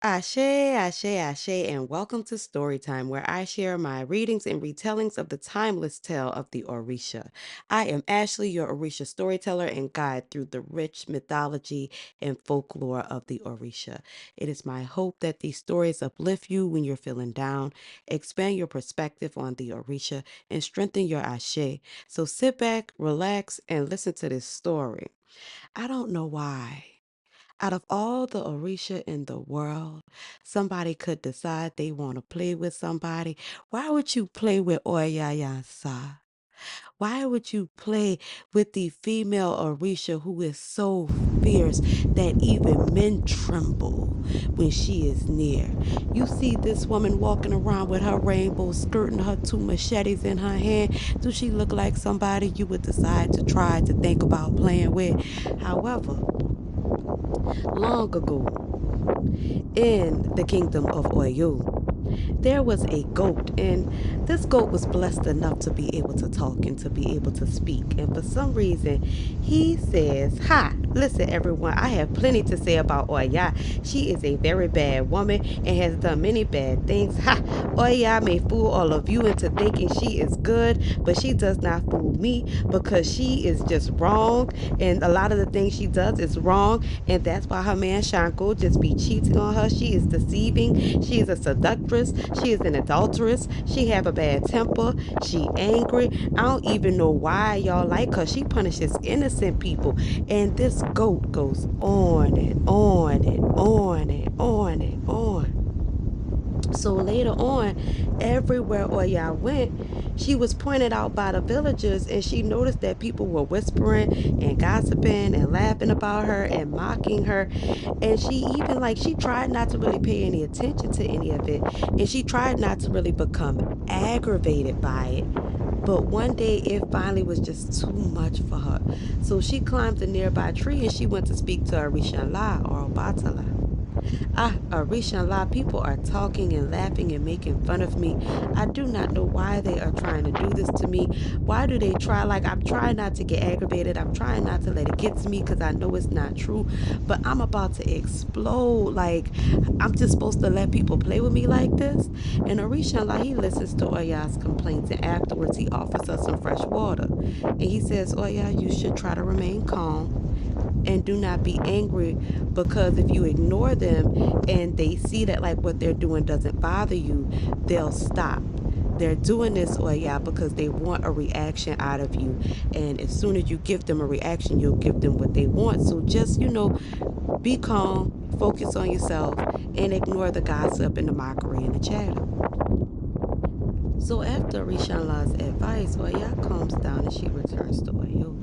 Ashe, Ashe, Ashe, and welcome to Storytime, where I share my readings and retellings of the timeless tale of the Orisha. I am Ashley, your Orisha storyteller and guide through the rich mythology and folklore of the Orisha. It is my hope that these stories uplift you when you're feeling down, expand your perspective on the Orisha, and strengthen your Ashe. So sit back, relax, and listen to this story. I don't know why. Out of all the Orisha in the world, somebody could decide they want to play with somebody. Why would you play with Iyansa? Why would you play with the female Orisha who is so fierce that even men tremble when she is near? You see this woman walking around with her rainbow skirt and her two machetes in her hand. Do she look like somebody you would decide to try to think about playing with? However, long ago, in the kingdom of Oyo, there was a goat, and this goat was blessed enough to be able to talk and to be able to speak. And for some reason, he says, "Hi, listen, everyone, I have plenty to say about Oya. She is a very bad woman and has done many bad things. Ha! Oya may fool all of you into thinking she is good, but she does not fool me because she is just wrong. And a lot of the things she does is wrong, and that's why her man Shango just be cheating on her. She is deceiving. She is a seductress. She is an adulteress. She have a bad temper. She angry. I don't even know why y'all like her. She punishes innocent people. And this goat goes on and on and on and on and on. So later on, everywhere Oya went, she was pointed out by the villagers, and she noticed that people were whispering and gossiping and laughing about her and mocking her. And she even, like, she tried not to really pay any attention to any of it, and she tried not to really become aggravated by it. But one day it finally was just too much for her. So she climbed a nearby tree and she went to speak to Arishanla or Obatala. Orisha, a lot of people are talking and laughing and making fun of me. I do not know why they are trying to do this to me. Why do they try? Like, I'm trying not to get aggravated. I'm trying not to let it get to me because I know it's not true. But I'm about to explode. Like, I'm just supposed to let people play with me like this? And Orisha, like, he listens to Oya's complaints, and afterwards he offers her some fresh water. And he says, Oya, you should try to remain calm and do not be angry, because if you ignore them and they see that like what they're doing doesn't bother you, they'll stop. They're doing this, or yeah, because they want a reaction out of you, and as soon as you give them a reaction, you'll give them what they want. So just, be calm, focus on yourself, and ignore the gossip and the mockery and the chatter. So after Rishanla's advice, Oya calms down and she returns to Oyo.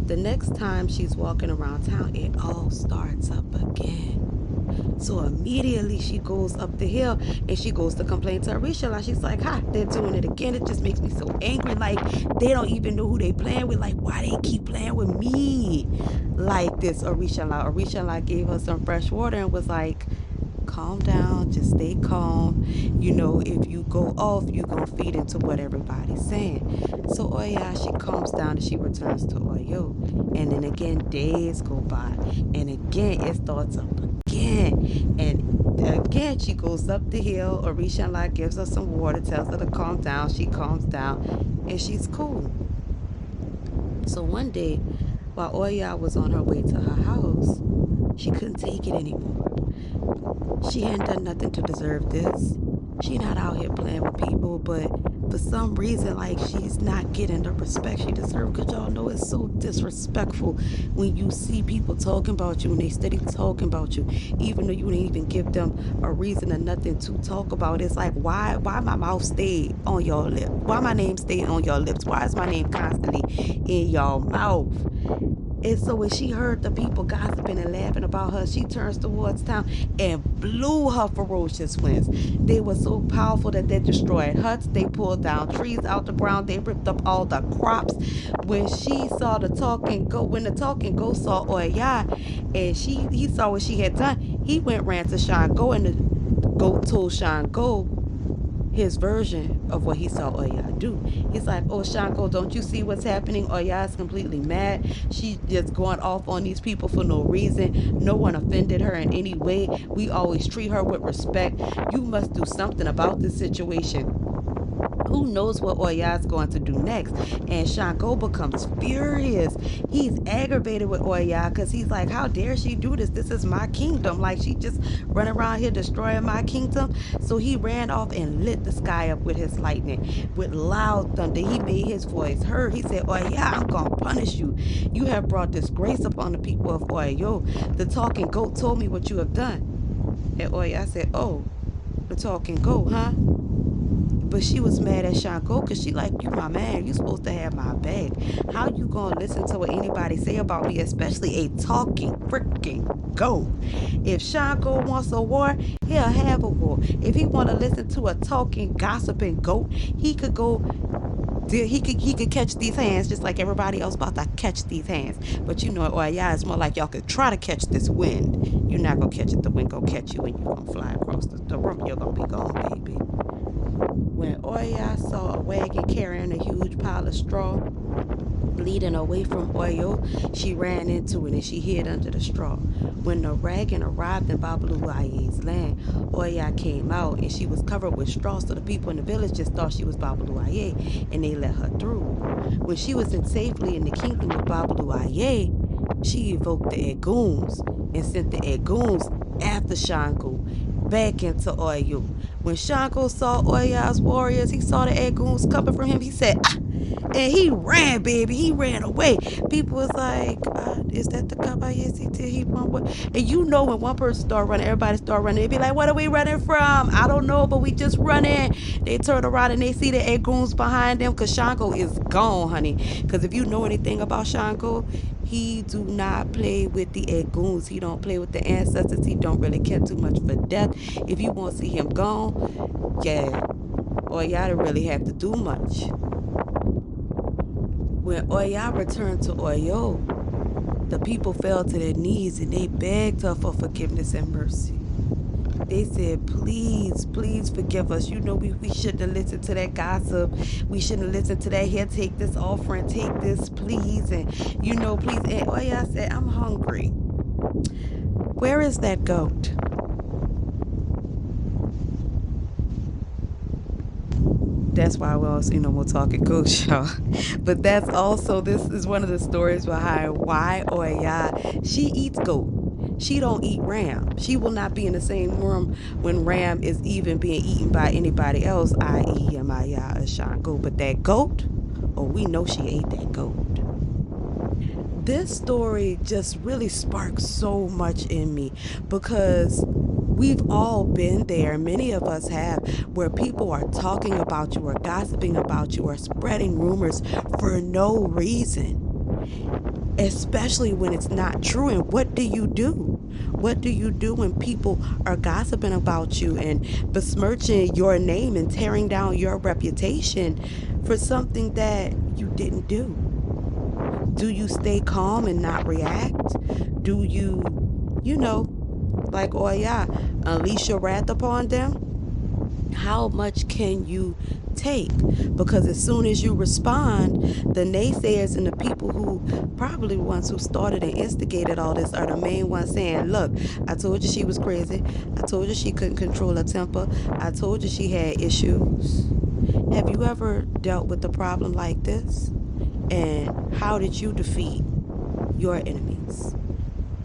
The next time she's walking around town, it all starts up again. So immediately she goes up the hill and she goes to complain to Arisha. Like, she's like, "Ha, they're doing it again. It just makes me so angry. Like, they don't even know who they playing with. Like, why they keep playing with me like this?" Arisha gave her some fresh water and was like, calm down, just stay calm. If you go off, you're going to feed into what everybody's saying. So Oya, she calms down and she returns to Oyo. And then again, days go by. And again, it starts up again. And again, she goes up the hill. Orisha gives her some water, tells her to calm down. She calms down and she's cool. So one day, while Oya was on her way to her house, she couldn't take it anymore. She hadn't done nothing to deserve this. She not out here playing with people, but for some reason, like, she's not getting the respect she deserves. Cause y'all know it's so disrespectful when you see people talking about you and they steady talking about you, even though you didn't even give them a reason or nothing to talk about. It's like, why my mouth stay on your lip? Why my name stay on your lips? Why is my name constantly in your mouth? And so when she heard the people gossiping and laughing about her, she turns towards town and blew her ferocious winds. They were so powerful that they destroyed huts. They pulled down trees out the ground. They ripped up all the crops. When the talking goat saw Oya, and he saw what she had done, he ran to Shango, and the goat told Shango, his version of what he saw Oya do. He's like, "Oh, Shanko, don't you see what's happening? Oya is completely mad. She's just going off on these people for no reason. No one offended her in any way. We always treat her with respect. You must do something about this situation." Who knows what Oya is going to do next? And Shango becomes furious. He's aggravated with Oya because he's like, "How dare she do this? This is my kingdom. Like, she just run around here destroying my kingdom." So he ran off and lit the sky up with his lightning, with loud thunder. He made his voice heard. He said, "Oya, I'm going to punish you. You have brought disgrace upon the people of Oyo. The talking goat told me what you have done." And Oya said, "Oh, the talking goat, huh?" But she was mad at Shango because she like, "You my man. You supposed to have my back. How you gonna listen to what anybody say about me, especially a talking freaking goat? If Shango wants a war, he'll have a war. If he want to listen to a talking, gossiping goat, he could go. He could catch these hands just like everybody else about to catch these hands. But you know, or yeah, it's more like y'all could try to catch this wind. You're not gonna catch it. The wind gonna catch you, and you gonna fly across the room. You're gonna be gone, baby." When Oya saw a wagon carrying a huge pile of straw leading away from Oyo, she ran into it and she hid under the straw. When the wagon arrived in Babaluaye's land, Oya came out and she was covered with straw, so the people in the village just thought she was Babaluaye and they let her through. When she was in safely in the kingdom of Babaluaye, she evoked the Eguns and sent the Eguns after Shango back into Oyo. When Shango saw Oya's warriors, he saw the Eguns coming from him. He said, "Ah!" And he ran, baby. He ran away. People was like, "Is that the Kabayesi? Did he run? What?" And you know, when one person start running, everybody start running. They be like, "What are we running from? I don't know, but we just running." They turn around and they see the Eguns behind them because Shango is gone, honey. Because if you know anything about Shango, he do not play with the Eguns. He don't play with the ancestors. He don't really care too much for death. If you want to see him gone, yeah, or y'all don't really have to do much. When Oya returned to Oyo, the people fell to their knees and they begged her for forgiveness and mercy. They said, "Please, please forgive us. You know, we shouldn't have listened to that gossip. We shouldn't have listened to that. Here, take this offering, take this, please." And, please. And Oya said, "I'm hungry. Where is that goat?" That's why we also, we'll talk at Cool Show. But that's also, this is one of the stories behind why Oya, she eats goat. She don't eat ram. She will not be in the same room when ram is even being eaten by anybody else, i.e. Yamaya or Shango. But that goat, oh, we know she ate that goat. This story just really sparks so much in me because we've all been there. Many of us have, where people are talking about you or gossiping about you or spreading rumors for no reason, especially when it's not true. And what do you do? What do you do when people are gossiping about you and besmirching your name and tearing down your reputation for something that you didn't do? Do you stay calm and not react? Do you, you know, like, oh yeah, unleash your wrath upon them? How much can you take? Because as soon as you respond, the naysayers and the people who probably ones who started and instigated all this are the main ones saying, "Look, I told you she was crazy. I told you she couldn't control her temper. I told you she had issues." Have you ever dealt with a problem like this? And how did you defeat your enemies?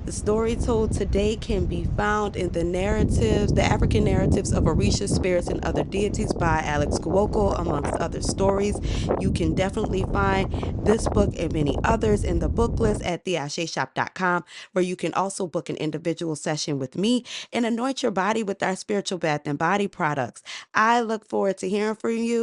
The story told today can be found in the African narratives of Orisha spirits and other deities by Alex Kuoko, amongst other stories. You can definitely find this book and many others in the book list at theasheshop.com, where you can also book an individual session with me and anoint your body with our spiritual bath and body products. I look forward to hearing from you.